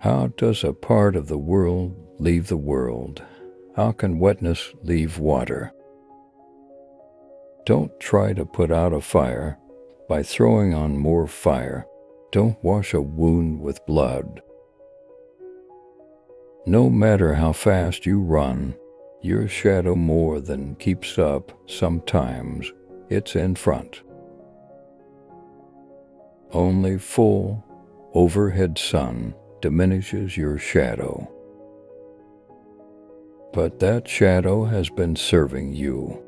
How does a part of the world leave the world? How can wetness leave water? Don't try to put out a fire by throwing on more fire. Don't wash a wound with blood. No matter how fast you run, your shadow more than keeps up. Sometimes it's in front. Only full, overhead sun diminishes your shadow. But that shadow has been serving you.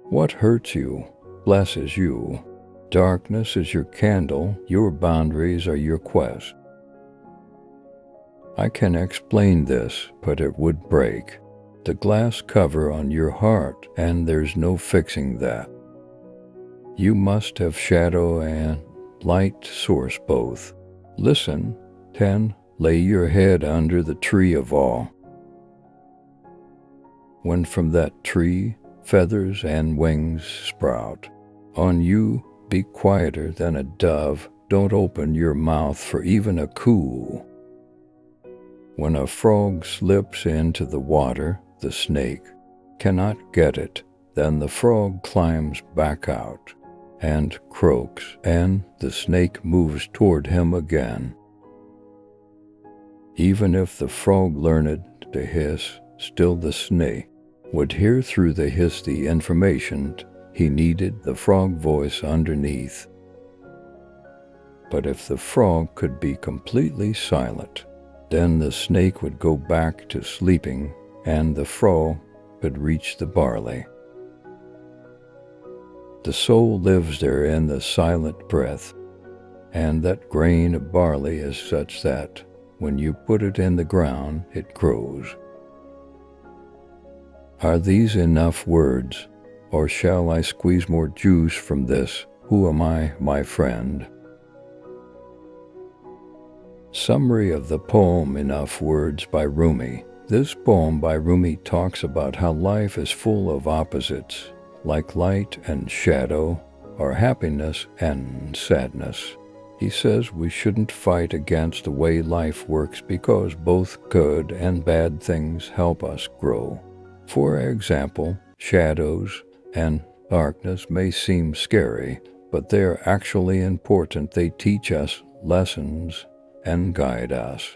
What hurts you blesses you. Darkness is your candle, your boundaries are your quest. I can explain this, but it would break the glass cover on your heart, and there's no fixing that. You must have shadow and light source both. Listen, 10. Lay your head under the tree of awe. When from that tree feathers and wings sprout, on you be quieter than a dove. Don't open your mouth for even a coo. When a frog slips into the water, the snake cannot get it. Then the frog climbs back out and croaks, and the snake moves toward him again. Even if the frog learned to hiss, still the snake would hear through the hiss the information he needed, the frog voice underneath. But if the frog could be completely silent, then the snake would go back to sleeping, and the frog could reach the barley. The soul lives there in the silent breath, and that grain of barley is such that when you put it in the ground, it grows. Are these enough words, or shall I squeeze more juice from this? Who am I, my friend? Summary of the poem Enough Words by Rumi. This poem by Rumi talks about how life is full of opposites, like light and shadow, or happiness and sadness. He says we shouldn't fight against the way life works because both good and bad things help us grow. For example, shadows and darkness may seem scary, but they're actually important. They teach us lessons and guide us.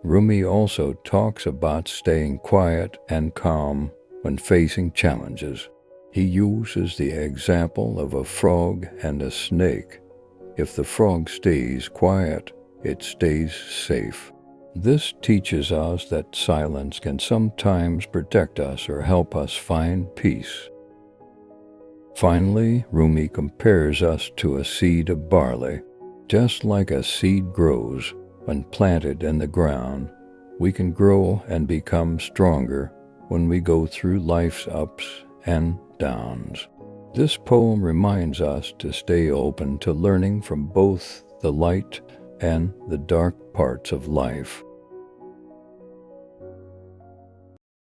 Rumi also talks about staying quiet and calm when facing challenges. He uses the example of a frog and a snake. If the frog stays quiet, it stays safe. This teaches us that silence can sometimes protect us or help us find peace. Finally, Rumi compares us to a seed of barley. Just like a seed grows when planted in the ground, we can grow and become stronger when we go through life's ups and downs. This poem reminds us to stay open to learning from both the light and the dark parts of life.